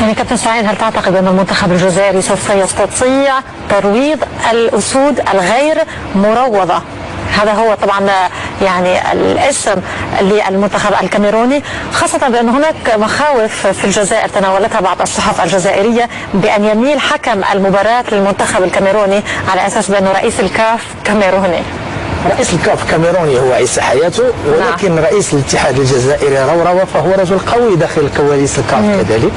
يعني كابتن سعيد، هل تعتقد أن المنتخب الجزائري سوف يستطيع ترويض الأسود الغير مروضة؟ هذا هو طبعا يعني الاسم للمنتخب الكاميروني، خاصة بأن هناك مخاوف في الجزائر تناولتها بعض الصحف الجزائرية بأن يميل حكم المباراة للمنتخب الكاميروني على أساس بأنه رئيس الكاف كاميروني. رئيس الكاف كاميروني هو عيسى حياته، ولكن رئيس الاتحاد الجزائري روروا فهو رجل قوي داخل كواليس الكاف كذلك.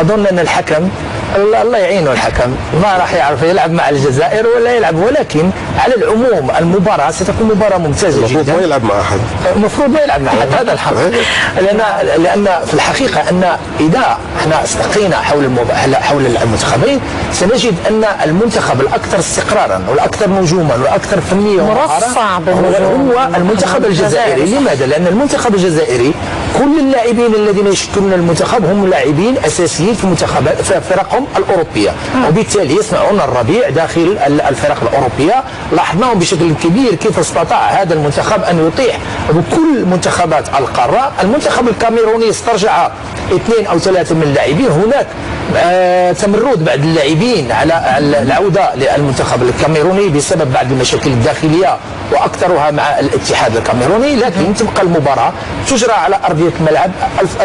أظن أن الحكم الله يعينه، الحكم ما راح يعرف يلعب مع الجزائر ولا يلعب، ولكن على العموم المباراة ستكون مباراة ممتازة جدا. المفروض ما يلعب مع أحد، المفروض ما يلعب مع أحد، هذا الحق. لأن في الحقيقة أن إذا احنا استقينا حول المنتخبين سنجد أن المنتخب الأكثر استقرارا والأكثر نجوما والأكثر فنيا مرصع هو المنتخب الجزائري. لماذا؟ لأن المنتخب الجزائري كل اللاعبين الذين يشكلون المنتخب هم لاعبين أساسيين في منتخبات في فرقهم الأوروبية، وبالتالي يصنعون الربيع داخل الفرق الأوروبية. لاحظناهم بشكل كبير كيف استطاع هذا المنتخب أن يطيح بكل منتخبات القارة. المنتخب الكاميروني استرجع 2 أو 3 من اللاعبين. هناك تمرد بعض اللاعبين على العودة للمنتخب الكاميروني بسبب بعض المشاكل الداخلية وأكثرها مع الاتحاد الكاميروني، لكن تبقى المباراة تجرى على أرضية الملعب.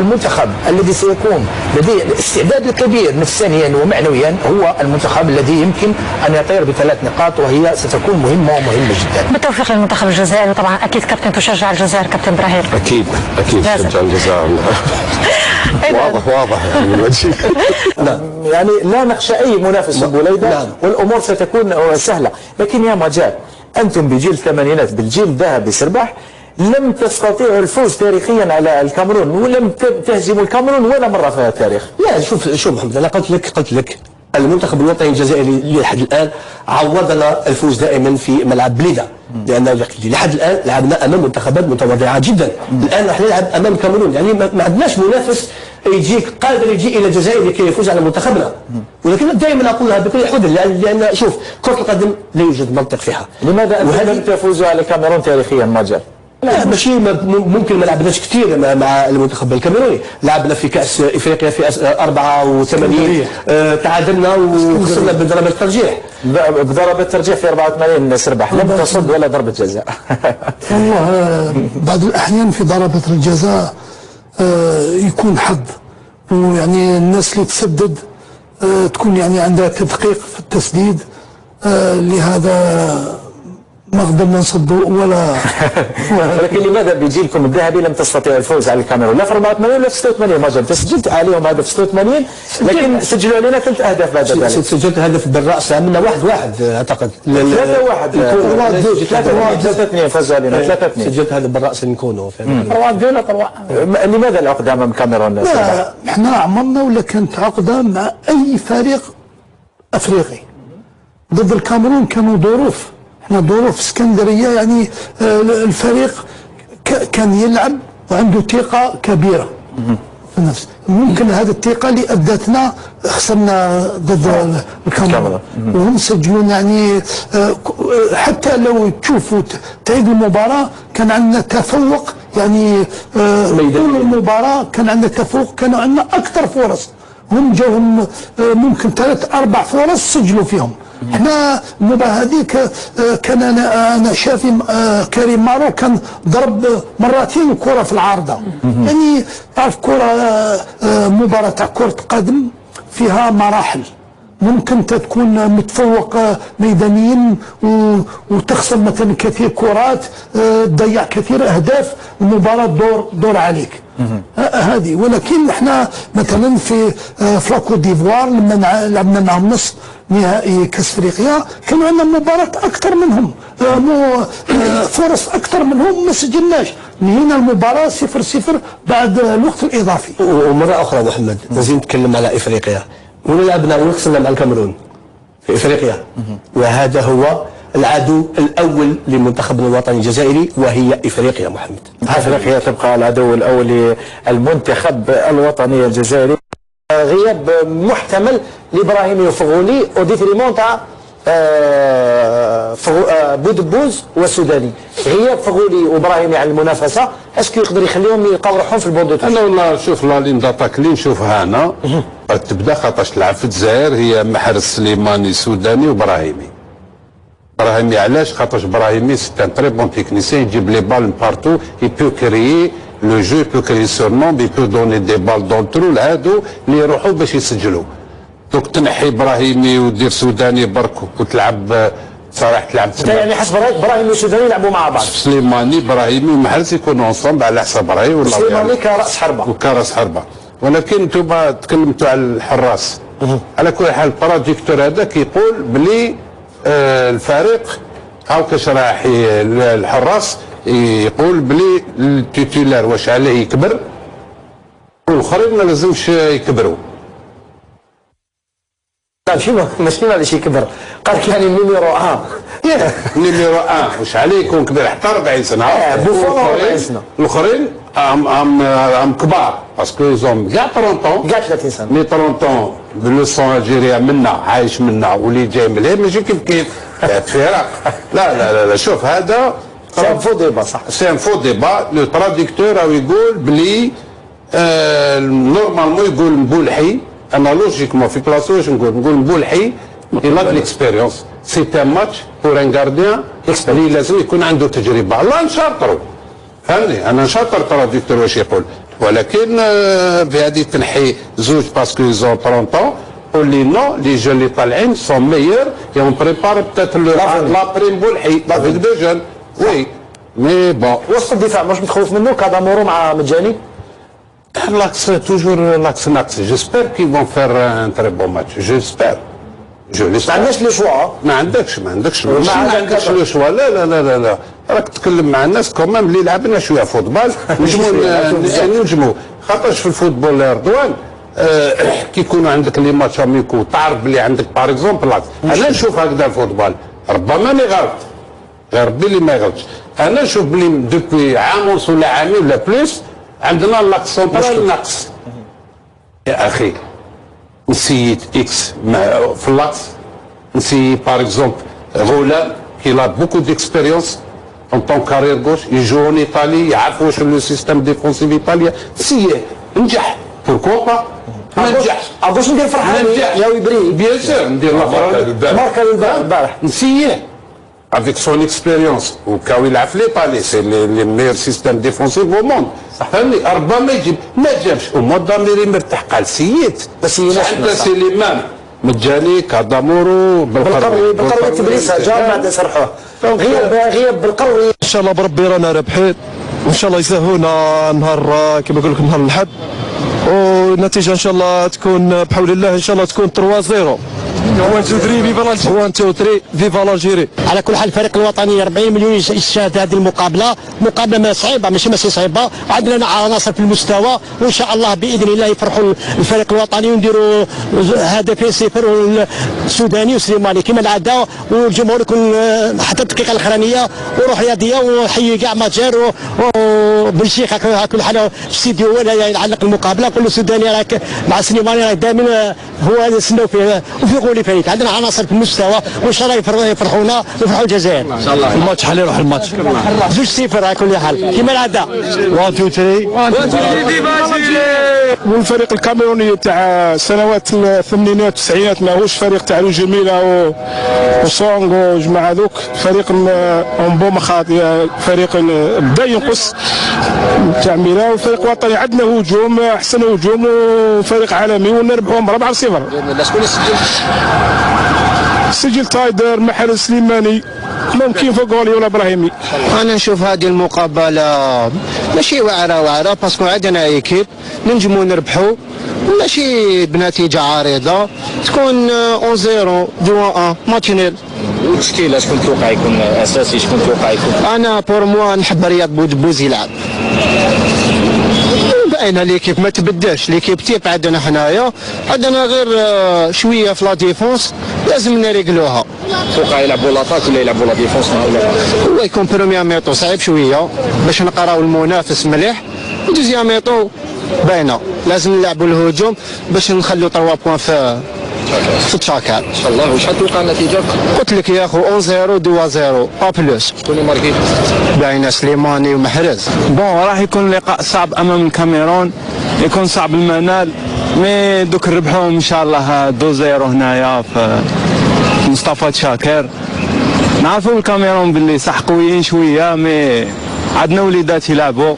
المنتخب الذي سيكون لديه الاستعداد الكبير نفسانيا ومعنويا هو المنتخب الذي يمكن أن يطير ب3 نقاط، وهي ستكون مهمة ومهمة جدا. بالتوفيق للمنتخب الجزائري. وطبعا أكيد كابتن تشجع الجزائر كابتن إبراهيم. أكيد تشجع الجزائر. واضح يعني من وجهي. يعني لا نخشى أي منافسة بوليدة، والأمور ستكون سهلة. لكن يا مجال، أنتم بجيل الثمانينات بالجيل الذهبي سربح لم تستطيعوا الفوز تاريخيا على الكاميرون، ولم تهزموا الكاميرون ولا مرة في التاريخ. لا شوف محمد، أنا قلت لك المنتخب الوطني الجزائري لحد الآن عوضنا الفوز دائما في ملعب بليده، لأن لحد الآن لعبنا أمام منتخبات متواضعة جدا. الآن راح نلعب أمام الكاميرون، يعني ما عندناش منافس قادر يجي إلى الجزائر لكي يفوز على منتخبنا. ولكن دائما أقولها بكل حذر، لأن شوف كرة القدم لا يوجد منطق فيها. لماذا أنتم لم تفوزوا على الكاميرون تاريخيا مجال؟ لا ماشي ممكن ما لعبناش كثير مع المنتخب الكاميروني. لعبنا في كأس إفريقيا في 84 تعادلنا وخسرنا بضربة الترجيح. بضربة الترجيح في 84 سربح لم تصد ولا ضربة جزاء. والله بعض الأحيان في ضربة الجزاء يكون حظ، ويعني الناس اللي تسدد تكون يعني عندها تدقيق في التسديد، لهذا ما قدرنا نصدوا ولا ولكن لماذا بجيلكم الذهبي لم تستطيعوا الفوز على الكاميرون؟ لا في 84 ولا في 86 مجال، تسجلت عليهم هدف 86 لكن سجلوا علينا 3 أهداف بعد ذلك. سجلت هدف بالرأس منا 1 أعتقد 3-1 3-2 فازوا علينا 3-2. سجلت هدف بالرأس نكونوا لماذا العقدة أمام الكاميرون؟ لا احنا عمرنا ولا كانت عقدة مع أي فريق أفريقي. ضد الكاميرون كانوا ظروف، احنا ظروف اسكندريه، يعني الفريق كان يلعب وعنده ثقه كبيره في النفس. ممكن هذه الثقه اللي ادتنا خسرنا ضد الكاميرون، وهم سجلون يعني حتى لو تشوفوا تعيد المباراه كان عندنا تفوق، يعني طول المباراه كان عندنا تفوق، كانوا عندنا اكثر فرص، هم جاهم ممكن 3-4 فرص سجلوا فيهم. احنا المباراة هذيك كان انا شافي كريم مارو كان ضرب مرتين كرة في العارضة. يعني تعرف كرة مباراة تاع كرة قدم فيها مراحل، ممكن تكون متفوق ميدانيا وتخسر مثلا كثير كرات، تضيع كثير اهداف، المباراة دور عليك هذه. ولكن احنا مثلا في لاكوت ديفوار لما لعبنا معهم نصف نهائي كاس افريقيا كانوا عندنا مباراة اكثر منهم، فرص اكثر منهم، ما سجلناش، نهينا المباراة 0-0 بعد الوقت الاضافي. ومرة اخرى محمد لازم نتكلم على افريقيا، ولعبنا وخسرنا مع الكاميرون في افريقيا، وهذا هو العدو الاول لمنتخبنا الوطني الجزائري وهي افريقيا. محمد افريقيا تبقى العدو الاول للمنتخب الوطني الجزائري. غياب محتمل لابراهيم فغولي وديتريمون تاع بودبوز والسوداني. غياب فغولي وابراهيمي على المنافسه اسكو يقدر يخليهم يلقاو روحهم في البوندو؟ انا والله شوف لا لين داتاك اللي نشوفها انا تبدا خاطرش تلعب في الجزائر هي محرز سليماني سوداني وابراهيمي. ابراهيمي علاش؟ خاطرش ابراهيمي سي ان تري بون تكنيسيان، يجيب لي بال بارتو، يبو كريي لو جو، يبو كريي سورنوم، يبو دوني دي بال دون ترو هادو اللي يروحوا باش يسجلوا. دوك تنحي ابراهيمي ودير سوداني برك وتلعب صراحه تلعب يعني حسب رايك ابراهيمي والسوداني يلعبوا مع بعض؟ سليماني ابراهيمي ومحرز يكونوا اونصومبل على حساب راهي ولا سليماني كراس حربه وكراس حربه. ولكن انتم تكلمتوا على الحراس. على كل حال البروديكتور هذا كيقول بلي الفريق هاكا شراح الحراس يقول بلي التيتولار واش عليه يكبر والاخرين ما لازمش يكبروا. ماشي معليش يكبر، قال لك يعني نيميرو 1 نيميرو 1 واش عليه يكون كبير حتى 40 سنه. بوفون 40 سنه. الاخرين ام كبار باسكو زوم كاع 30 كاع 30 سنه. مي 30 باللوسون الجيريا منا عايش منا واللي جاي من الهند ماشي كيف فرق. لا شوف هذا سي ان فو ديبا صح. سي ان فو ديبا. لو تراديكتور راهو يقول بلي نورمالمون يقول مبولحي. انا لوجيكمون في كلاسو واش نقول مبولحي إلا ليكسبيريونس سي ان ماتش بور ان غارديان اللي لازم يكون عنده تجربه. الله نشاطروا فهمني، انا نشاطر تراديكتور واش يقول، ولكن في هذه تنحي زوج باسكو يزون 30 قول لي نو لي جون اللي طالعين سون ميور et on prépare peut-être l'après مبولحي افيك دو جون وي مي بون. وسط الدفاع مش متخوف منه كادامورو مع مجاني؟ L'axe, toujours l'axe naxe. J'espère qu'ils vont faire un très bon match. J'espère. Je l'espère. ما عندناش لو شوا. ما عندكش لو شوا. لا راك تتكلم مع الناس كومام اللي لعبنا شويه فوتبال نجموا خاطرش في الفوتبول يا رضوان كي يكونوا عندك لي ماتش اميكو تعرف بلي عندك باغ اكزومبل. انا نشوف هكذا الفوتبال ربما اني غلط غير ربي اللي ما يغلطش. انا نشوف بلي دوبوي عام ونص ولا عامين ولا بليس عندنا لاكس سونترال ناقص. يا اخي نسيت اكس في اللاكس، نسي باغ اكزومبل غولان كي لا بوكو ديكسبيريونس اون طون كارير غوش يجو اون ايطالي يعرف واش لو سيستيم ديفونسيف ايطاليا. نسيه نجح بوركوا با ما نجحش. واش ندير فرحان يا ويبري بيان سور ندير ماركا البارح نسيه avec son expérience وكاو يلعب في ليطالي سي لي ميور سيستيم ديفونسيف او موند. فهمني ربما يجيب ما جابش وموداميري مرتاح قال سييت بس حتى سليمان مجاني كادامورو بالقروي تبريسها جا بعد سرحوه غياب بالقروي. ان شاء الله بربي رانا رابحين وان شاء الله يسهونا نهار كما نقول لكم نهار الاحد والنتيجه ان شاء الله تكون بحول الله ان شاء الله تكون 3-0. 1 2 3 فيفا الجيري. 1 2 3 فيفا الجيري. على كل حال الفريق الوطني 40 مليون يشاهد هذه المقابله، مقابله ما صعيبه ماشي صعيبه، عندنا عناصر في المستوى وان شاء الله باذن الله يفرحوا الفريق الوطني ونديروا هدفين صفر السوداني والسليماني كما العاده، والجمهور يكون حتى الدقيقه الاخرانيه وروح رياضيه. ونحيي كاع ماتجر وبلشيخ على كل حال في الاستديو ولا يعلق المقابله كل السوداني راك مع السليماني راك دائما هو نستناو فيه وفي غولي فريق. عندنا عناصر في المستوى وان شاء الله يفرحونا ويفرحوا الجزائر ان شاء الله. الماتش حال يروح الماتش 2-0 على كل حال كما العاده. 1 2 3 والفريق الكاميروني تاع سنوات الثمانينات والتسعينات ماهوش فريق تاع جميله وسونغ وجماعه هذوك، فريق اون بون مخاطي، فريق بدا ينقص تاع ميلا، والفريق الوطني عندنا هجوم احسن هجوم وفريق عالمي ونربحوهم 4-0. شكون سجل تايدر محل سليماني ممكن فوقولي ولا ابراهيمي. انا نشوف هذه المقابله ماشي واعره باسكو عندنا ايكيب ننجموا نربحوا ماشي بنتيجه عريضه، تكون 1-0 2-1 ماتش نيل. المشكله شكون توقع يكون اساسي، شكون توقع يكون؟ انا بور موا نحب رياض بوز يلعب. باينه ليكيب ما تبداش، ليكيب تيب عندنا حنايا عندنا غير شويه في لا ديفونس لازم نريقلوها. توقع يلعبوا لاطاك ولا يلعبوا لا ديفونس؟ هو يكون بروميير ميطو صعيب شويه باش نقراو المنافس مليح، دوزيام ميطو باينه لازم نلعبوا الهجوم باش نخلوا 3 بوان في التشاكال ان شاء الله. وشحال توقع النتيجه؟ قلت لك يا اخو 1-0 2-0 با بلوس. شكون اللي ماركي؟ باينه سليماني ومحرز. بون راح يكون لقاء صعب امام الكاميرون، يكون صعب المنال مي دوك نربحوهم ان شاء الله 2-0 هنايا في مصطفى شاكر. نعرفوا الكاميرون باللي صح قويين شويه، مي عندنا وليدات يلعبوا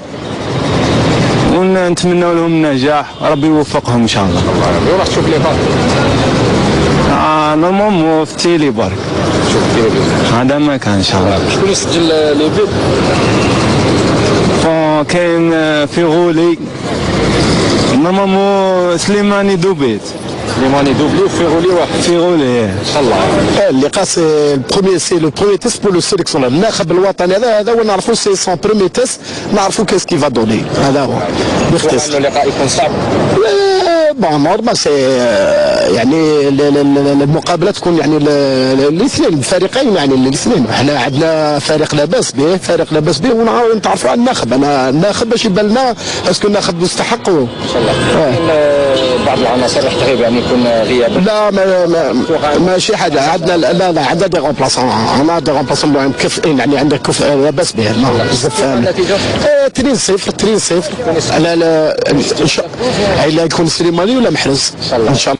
ونتمنوا لهم النجاح، ربي يوفقهم ان شاء الله. وراح تشوف لي بارك نورمالمون في التيلي برك، هذا ما كان ان شاء الله. شكون يسجل لي بيت؟ كاين في غولي نورمالمون سليماني دوبيت. سليماني دوبلي في غولي واحد. في غولي ان شاء الله. اللقاء سي لو بروميي تيست بور لو سيليكسيونور، الناخب الوطني هذا هو نعرفوا سي سون بروميي تيست، نعرفوا كيس كي فا دوني، هذا هو باختصار. اللقاء يكون صعب. بون نورمال سي يعني المقابله تكون يعني الاثنين الفريقين، يعني الاثنين احنا عندنا فريق لاباس به، ونتعرفوا على الناخب. انا الناخب باش يبان لنا اسكو الناخب يستحق ان شاء الله. بعض العناصر راح تغيب، يعني يكون غياب. لا ماشي حاجه، عندنا لا عندنا دي رومبلاسون، انا دي رومبلاسون كفء، يعني عندك كفء لاباس به. النتيجه 2-0 لا الا يكون سليماني ولا محرز ان شاء الله.